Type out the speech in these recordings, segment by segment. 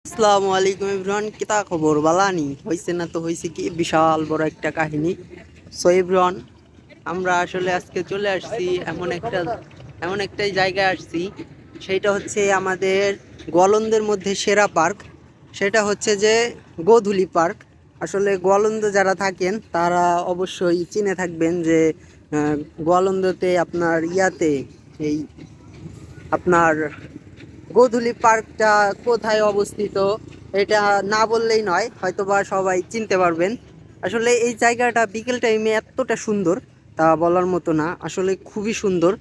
আসসালামু আলাইকুম এভরিওয়ান, কিতা খবর? বালানি হইছে না তো হইছে কি বিশাল বড় একটা কাহিনী। সো এভরিওয়ান, আমরা আসলে আজকে চলে আসছি এমন একটা জায়গায় আসছি। সেটা হচ্ছে আমাদের গোয়ালন্দের মধ্যে সেরা পার্ক। সেটা হচ্ছে যে গোধূলি পার্ক। আসলে গোয়ালন্দ যারা থাকেন তারা অবশ্যই চিনে থাকবেন যে আহ, গোয়ালন্দতে আপনার এই আপনার গোধূলি পার্কটা কোথায় অবস্থিত এটা না বললেই নয়, হয়তোবা সবাই চিনতে পারবেন। আসলে এই জায়গাটা বিকেল টাইমে এতটা সুন্দর, তা বলার মতো না, আসলে খুবই সুন্দর।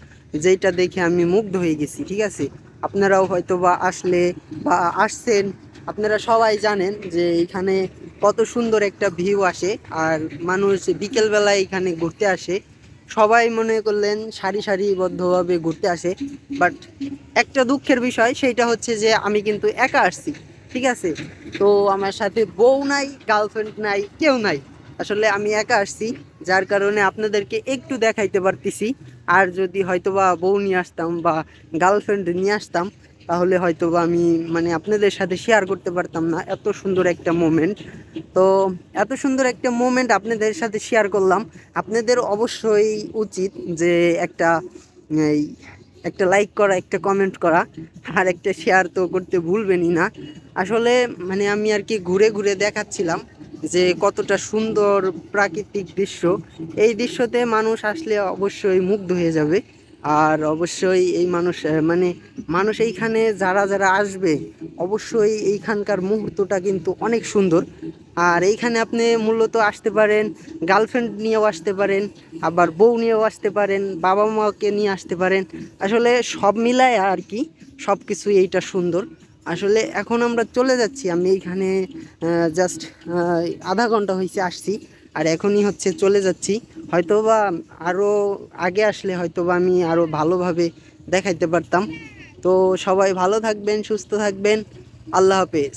যেটা দেখে আমি মুগ্ধ হয়ে গেছি। ঠিক আছে, আপনারাও হয়তোবা আসলে বা আসছেন, আপনারা সবাই জানেন যে এখানে কত সুন্দর একটা ভিউ আসে। আর মানুষ বিকেলবেলায় এখানে ঘুরতে আসে। সবাই মনে করলেন সারি সারিবদ্ধভাবে ঘুরতে আসে। বাট একটা দুঃখের বিষয় সেইটা হচ্ছে যে আমি কিন্তু একা আসছি। ঠিক আছে, তো আমার সাথে বউ নাই, গার্লফ্রেন্ড নাই, কেউ নাই। আসলে আমি একা আসছি, যার কারণে আপনাদেরকে একটু দেখাইতে পারতেছি। আর যদি হয়তোবা বউ নিয়ে আসতাম বা গার্লফ্রেন্ড নিয়ে আসতাম, তাহলে হয়তোবা আমি মানে আপনাদের সাথে শেয়ার করতে পারতাম না এত সুন্দর একটা মোমেন্ট। তো এত সুন্দর একটা মোমেন্ট আপনাদের সাথে শেয়ার করলাম। আপনাদের অবশ্যই উচিত যে একটা এই একটা লাইক করা, একটা কমেন্ট করা, আর একটা শেয়ার তো করতে ভুলবেনই না। আসলে মানে আমি আর কি ঘুরে ঘুরে দেখাচ্ছিলাম যে কতটা সুন্দর প্রাকৃতিক দৃশ্য। এই দৃশ্যতে মানুষ আসলে অবশ্যই মুগ্ধ হয়ে যাবে। আর অবশ্যই এই মানুষ এইখানে যারা যারা আসবে, অবশ্যই এইখানকার মুহূর্তটা কিন্তু অনেক সুন্দর। আর এইখানে আপনি মূলত আসতে পারেন, গার্লফ্রেন্ড নিয়েও আসতে পারেন, আবার বউ নিয়েও আসতে পারেন, বাবা মাকে নিয়ে আসতে পারেন। আসলে সব মিলায় আর কি সব কিছুই এইটা সুন্দর। আসলে এখন আমরা চলে যাচ্ছি, আমি এইখানে জাস্ট আধা ঘন্টা হয়েছে আসছি, আর এখনই হচ্ছে চলে যাচ্ছি। হয়তোবা আরও আগে আসলে হয়তোবা আমি আরও ভালোভাবে দেখাইতে পারতাম। তো সবাই ভালো থাকবেন, সুস্থ থাকবেন। আল্লাহ হাফেজ।